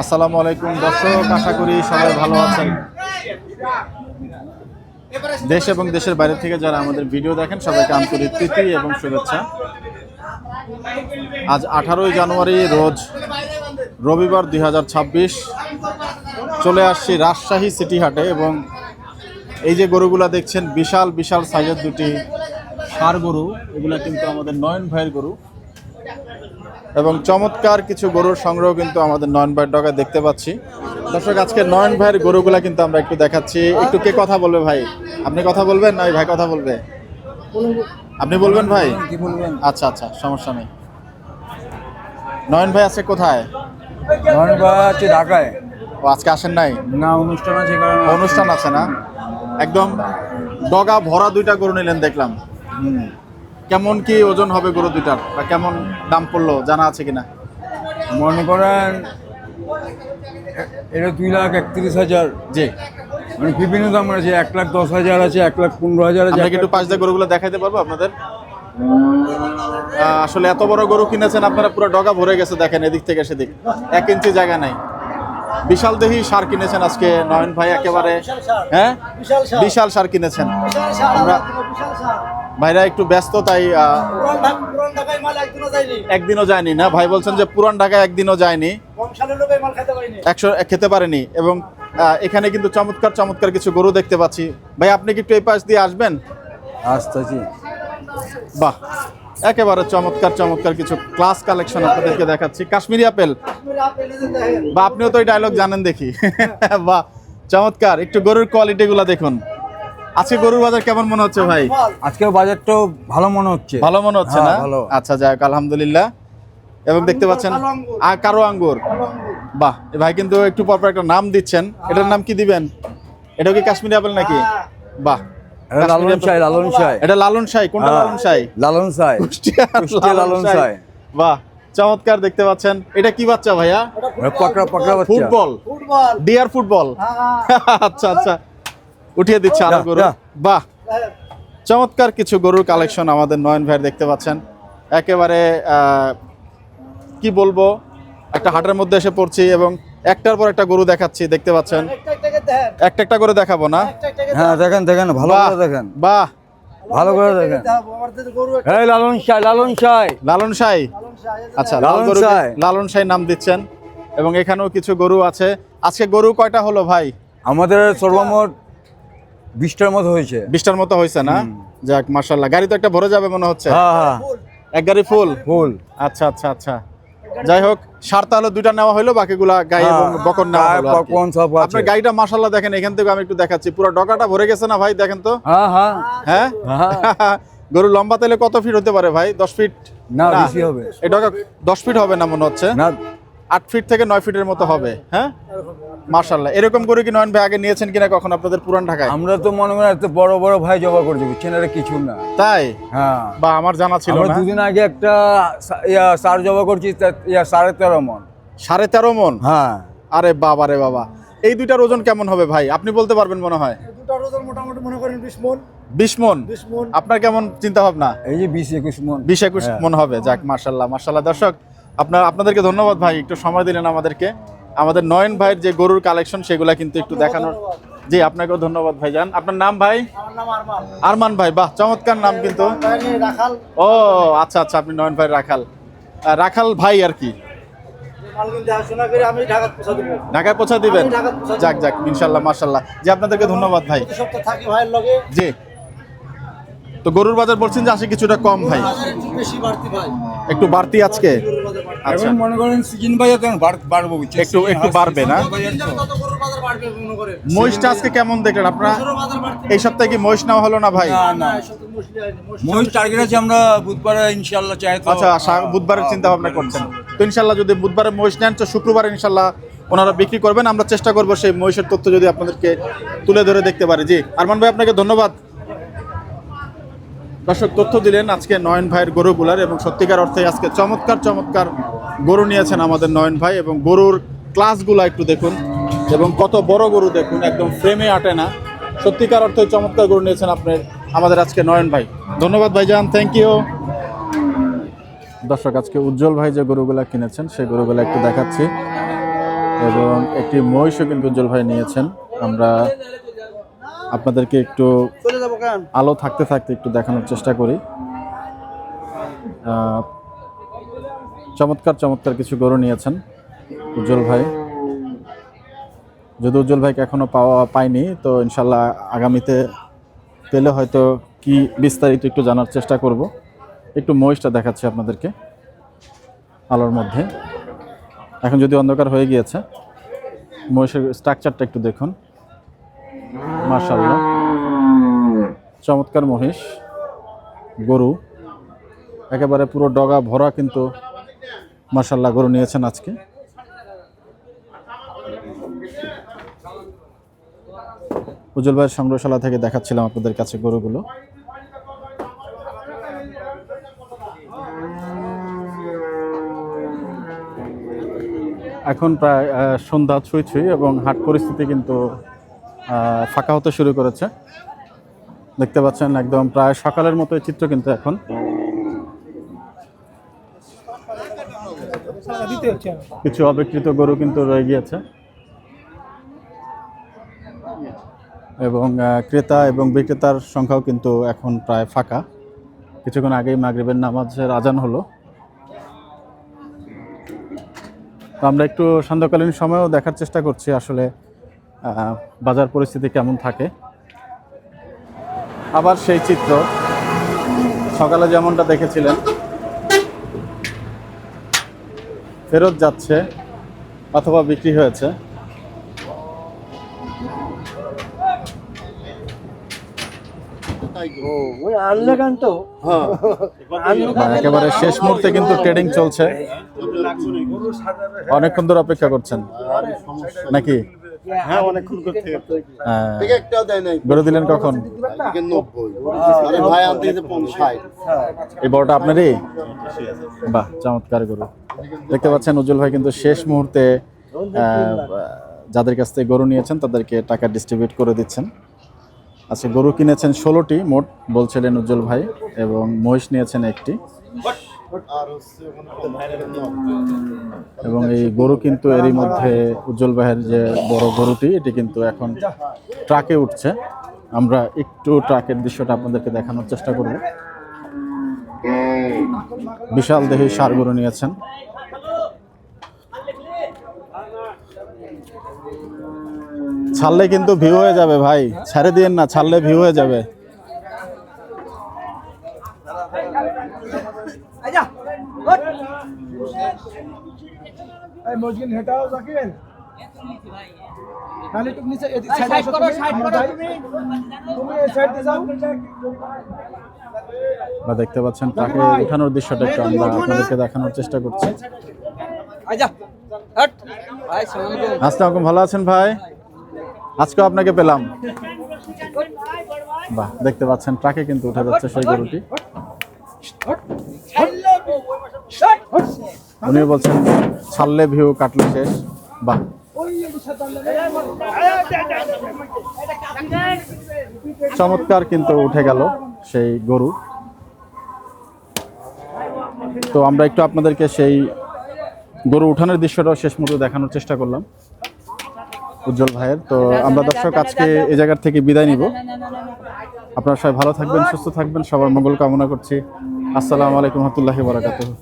আসসালামু আলাইকুম দর্শক, আশা করি সবাই ভালো আছেন। দেশ এবং দেশের বাইরে থেকে যারা আমাদের ভিডিও দেখেন সবাইকে আন্তরিক প্রীতি এবং শুভেচ্ছা। আজ 18ই জানুয়ারি রোজ রবিবার 2026 চলে আসছি রাজশাহী সিটি হাটে এবং এই যে গরুগুলা দেখছেন বিশাল বিশাল সাইজের দুটি ষাঁড় গরু, এগুলা কিন্তু আমাদের নয়ন ভাইয়ের গরু এবং চমৎকার কিছু গরুর সংগ্রহ কিন্তু আমাদের নয়ন ভাইয়ের ডগায় দেখতে পাচ্ছি। দর্শক, আজকে নয়ন ভাইয়ের গরুগুলা কিন্তু আমরা একটু দেখাচ্ছি। একটু কে কথা বলবে ভাই? আপনি কথা বলবেন না ভাই কথা বলবে? আপনি বলবেন ভাই? কি বলবেন? আচ্ছা আচ্ছা, সমস্যা নেই। নয়ন ভাই আছে কোথায়? নয়ন ভাই আছে ঢাকায়। ও আজকে আসেন নাই? না, অনুষ্ঠান আছে কারণ অনুষ্ঠান আছে না? একদম ডগা ভরা দুইটা গরু নিলেন দেখলাম। কেমন কি ওজন হবে গরু দুইটার, বা কেমন দাম পড়লো জানা আছে কিনা? মনে করেন এটা 2,31,000। জি, মানে বিভিন্ন দাম আছে, 1,10,000 আছে, 1,15,000 আছে। আমরা কি একটু পাঁচ দিয়ে গরুগুলো দেখাইতে পারবো আপনাদের? আসলে এত বড় গরু কিনেছেন আপনারা, পুরো ডগা ভরে গেছে দেখেন, এদিক থেকে সেদিক 1 ইঞ্চি জায়গা নাই। বিশাল দেহি সার কিনেছেন আজকে নয়ন ভাই, একেবারে হ্যাঁ বিশাল সার কিনেছেন। আমরা ভাইরা একটু ব্যস্ত, তাই একদিনও যায়নি না। ভাই বলছেন যে পুরান ঢাকায় একদিনও যায়নি, খেতে পারেনি। এবং এখানে কিন্তু চমৎকার চমৎকার কিছু গরু দেখতে পাচ্ছি। ভাই আপনি কি একটু এই পাশ দিয়ে আসবেন? আসতেছি। বাহ, একেবারে চমৎকার চমৎকার কিছু ক্লাস কালেকশন আপনাদেরকে দেখাচ্ছি। কাশ্মীরি আপেল, বা আপনিও তো এই ডায়লগ জানেন দেখি। বাহ, চমৎকার। একটু গরুর কোয়ালিটি গুলা দেখুন। আজকে গরুর বাজার কেমন মনে হচ্ছে ভাই? আজকের বাজারটাও ভালো মনে হচ্ছে। ভালো মনে হচ্ছে না? ভালো। আচ্ছা, যাক আলহামদুলিল্লাহ। এবং দেখতে পাচ্ছেন কারো আঙ্গুর। বাহ, এ ভাই কিন্তু একটু পরপর একটা নাম দিচ্ছেন। এটার নাম কি দিবেন? এটা কি কাশ্মীরি আপেল নাকি? বাহ, লালন শাহী। লালন শাহী। এটা লালন শাহী। কোনটা লালন শাহী? লালন শাহী। কুষ্টিয়া লালন শাহী। বাহ, চমৎকার। দেখতে পাচ্ছেন এটা কি বাচ্চা ভাইয়া? পাকড়া পাকড়া বাচ্চা। Football, dear football. আচ্ছা আচ্ছা, উঠিয়ে দিচ্ছে আরো গরু। বাহ, চমৎকার কিছু গরুর কালেকশন আমাদের নয়ন ভাইয়ের দেখতে পাচ্ছেন। একেবারে কি বলবো, একটা হাটের মধ্যে এসে পড়ছি এবং একটার পর একটা গরু দেখাচ্ছি। দেখতে পাচ্ছেন একটা একটা করে দেখাবো না? হ্যাঁ, দেখেন দেখেন, ভালো করে দেখেন। বাহ, ভালো করে দেখেন। এই লালন শাহী। লালন শাহী। লালন শাহী। আচ্ছা, লালন শাহী নাম দিচ্ছেন। এবং এখানেও কিছু গরু আছে। আজকে গরু কয়টা হলো ভাই? আমাদের সর্বমোট 20টার মতো হয়েছে। 20টার মতো হয়েছে না? যাক মাশাআল্লাহ। গাড়ি তো একটা ভরে যাবে মনে হচ্ছে। হ্যাঁ, এক গাড়ি ফুল। আচ্ছা আচ্ছা আচ্ছা, যাই হোক, সার তাহলে 2টা নেওয়া হলো, বাকিগুলা গাই এবং বকন নেওয়া হলো। আপনার গাড়িটা মাশাআল্লাহ দেখেন, এখান থেকে আমি একটু দেখাচ্ছি, পুরো ডগাটা ভরে গেছে না ভাই? দেখেন তো। হ্যাঁ, গরু লম্বা তাহলে কত ফিট হতে পারে ভাই? 10 ফিট না, বেশি হবে। এই ডগা 10 ফিট হবে না মনে হচ্ছে, না 8 ফিট থেকে 9 ফিটের মতো হবে। হ্যাঁ, মাশাআল্লাহ। এরকম গরু কি নয়ন ভাই আগে নিয়েছেন কিনা কখন আপনাদের পুরান ঢাকায়? আমরা তো মনে করি এত বড় বড় ভাই জবা করছি, বুঝছেন, এটা কিছু না। তাই? হ্যাঁ, বা আমার জানা ছিল না। দুদিন আগে একটা সার জবা করছি, 13.5 মণ। 13.5 মণ? হ্যাঁ। আরে বাবা রে বাবা, এই দুইটার ওজন কেমন হবে ভাই? আপনি বলতে পারবেন মনে হয়? দুটার ওজন মোটামুটি মনে করেন 20 মণ। 20 মণ? আপনার কেমন চিন্তা ভাবনা? এই যে 20-21 মণ। 20-21 মণ হবে। যাক মাশাআল্লাহ মাশাআল্লাহ। দর্শক, আপনাদেরকে ধন্যবাদ ভাই, একটু সময় দিলেন আমাদেরকে। আমাদের নয়ন ভাইয়ের যে গরুর কালেকশন সেগুলা কিন্তু একটু দেখানোর। জি, আপনাকেও ধন্যবাদ ভাইজান। আপনার নাম ভাই? আমার নাম আরমান। আরমান ভাই, বাহ, চমৎকার নাম কিন্তু। রাখাল। ও আচ্ছা আচ্ছা, আপনি নয়ন ভাই রাখাল। রাখাল ভাই আর কি। আমি ঢাকায় পৌঁছা দিবেন? যাক যাক, ইনশাল্লাহ মাশাআল্লাহ। জি, আপনাদেরকে ধন্যবাদ ভাই। থাকি ভাইয়ের লগে। জি, তো গরুর বাজার বলছেন যে আসে কিছুটা কম ভাই, বেশি বাড়তি ভাই, একটু বাড়তি আজকে। আচ্ছা, এখন মনে করেন সিজন বাজার তখন বাড়বো, বুঝছেন, একটু বাড়বে না? মহিষটা আজকে কেমন দেখলেন আপনারা? এই সপ্তাহে কি মহিষ নেওয়া হলো না ভাই? না, মহিষ টার্গেট আছে, আমরা বুধবারে ইনশাআল্লাহ চাই তো। আচ্ছা, বুধবারের চিন্তা ভাবনা করছেন তো? ইনশাল্লাহ যদি বুধবারে মহিষ নেন তো শুক্রবারে ইনশাল্লাহ ওনারা বিক্রি করবেন। আমরা চেষ্টা করবো সেই মহিষের তথ্য যদি আপনাদেরকে তুলে ধরে দেখতে পারি। জি, আরমান ভাই আপনাকে ধন্যবাদ। দর্শক, তথ্য দিলেন আজকে নয়ন ভাইয়ের গরুগুলার, এবং সত্যিকার অর্থে আজকে চমৎকার চমৎকার গরু নিয়েছেন আমাদের নয়ন ভাই। এবং গরুর ক্লাসগুলো একটু দেখুন, এবং কত বড় গরু দেখুন, একদম ফ্রেমে আটে না। সত্যিকার অর্থে চমৎকার গরু নিয়েছেন আমাদের আজকে নয়ন ভাই। ধন্যবাদ ভাইজান, থ্যাংক ইউ। দর্শক, আজকে উজ্জ্বল ভাই যে গরুগুলা কিনেছেন সেই গরুগুলা একটু দেখাচ্ছি। এবং একটি মহিষও কিন্তু উজ্জ্বল ভাই নিয়েছেন। আমরা আপনাদেরকে একটু চলে যাবো কেন? আলো থাকতে থাকতে একটু দেখানোর চেষ্টা করি। চমৎকার চমৎকার কিছু গরু নিয়েছেন উজ্জ্বল ভাই। যদি উজ্জ্বল ভাইকে এখনো পাইনি, তো ইনশাল্লাহ আগামীতে পেলে হয়তো কি বিস্তারিত একটু জানার চেষ্টা করব। একটু মহিষটা দেখাচ্ছি আপনাদেরকে আলোর মধ্যে। এখন যদি অন্ধকার হয়ে গিয়েছে, মহিষের স্ট্রাকচারটা একটু দেখুন। মাশাআল্লাহ, চমৎকার মহিষ গরু, একেবারে পুরো ডগা ভরা কিন্তু মাশাআল্লাহ গরু নিয়েছেন আজকে। উজ্জ্বল ভাইয়ের সংগ্রহশালা থেকে দেখাচ্ছিলাম আপনাদের কাছে গরুগুলো। এখন প্রায় সন্ধ্যা ছুঁই ছুঁই এবং হাট পরিস্থিতি কিন্তু ফাঁকা হতে শুরু করেছে। দেখতে পাচ্ছেন একদম প্রায় সকালের মতো চিত্র কিন্তু এখন। কিছু অবিকৃত গরু কিন্তু রয়ে গিয়েছে এবং ক্রেতা এবং বিক্রেতার সংখ্যাও কিন্তু এখন প্রায় ফাঁকা। কিছুক্ষণ আগেই মাগরিবের নামাজের আজান হলো। তো আমরা একটু সান্ধ্যকালীন সময়ও দেখার চেষ্টা করছি আসলে বাজার পরিস্থিতি কেমন থাকে। আবার সেই চিত্র সকালে যেমনটা দেখেছিলেন, ফেরত যাচ্ছে অথবা বিক্রি হয়েছে। একেবারে শেষ মুহূর্তে কিন্তু ট্রেডিং চলছে। অনেকক্ষণ ধরে অপেক্ষা করছেন নাকি? হ্যাঁ, অনেকক্ষণ করতে গরু দিলেন কখন? এই বড়টা আপনারই? বাহ, চমৎকার গরু। দেখতে পাচ্ছেন উজ্জ্বল ভাই কিন্তু শেষ মুহূর্তে যাদের কাছ থেকে গরু নিয়েছেন তাদেরকে টাকা ডিস্ট্রিবিউট করে দিচ্ছেন। আচ্ছা, গরু কিনেছেন 16টি মোট বলছিলেন উজ্জ্বল ভাই, এবং মহিষ নিয়েছেন একটি। এবং এই গরু কিন্তু এরই মধ্যে উজ্জ্বল ভাইয়ের যে বড় গরুটি, এটি কিন্তু এখন ট্রাকে উঠছে। আমরা একটু ট্রাকের দৃশ্যটা আপনাদেরকে দেখানোর চেষ্টা করব। বিশাল দেহী ষাঁড় গরু নিয়েছেন। ছাড়লে কিন্তু ভিউ হয়ে যাবে ভাই, ছেড়ে দিয়েন না, ছাড়লে ভিউ হয়ে যাবে। দেখতে পাচ্ছেন তাকে উঠানোর দৃশ্যটা একটু আমরা আপনাদেরকে দেখানোর চেষ্টা করছি। আসসালামু, ভালো আছেন ভাই? আজকে আপনাকে পেলাম। বাহ, দেখতে পাচ্ছেন ট্রাকে কিন্তু উঠে যাচ্ছে সেই গরুটি। উনি বলছেন ছাড়লে ভিউ, কাটলে শেষ। বাহ, চমৎকার কিন্তু উঠে গেল সেই গরু। তো আমরা একটু আপনাদেরকে সেই গরু উঠানোর দৃশ্যটাও শেষ মুহূর্তে দেখানোর চেষ্টা করলাম উজ্জ্বল ভাইয়ের। তো আমরা দর্শক আজকে এই জায়গার থেকে বিদায় নিব। আপনারা সবাই ভালো থাকবেন, সুস্থ থাকবেন, সবার মঙ্গল কামনা করছি। আসসালামু আলাইকুম ওয়া রাহমাতুল্লাহি ওয়া বারাকাতুহু।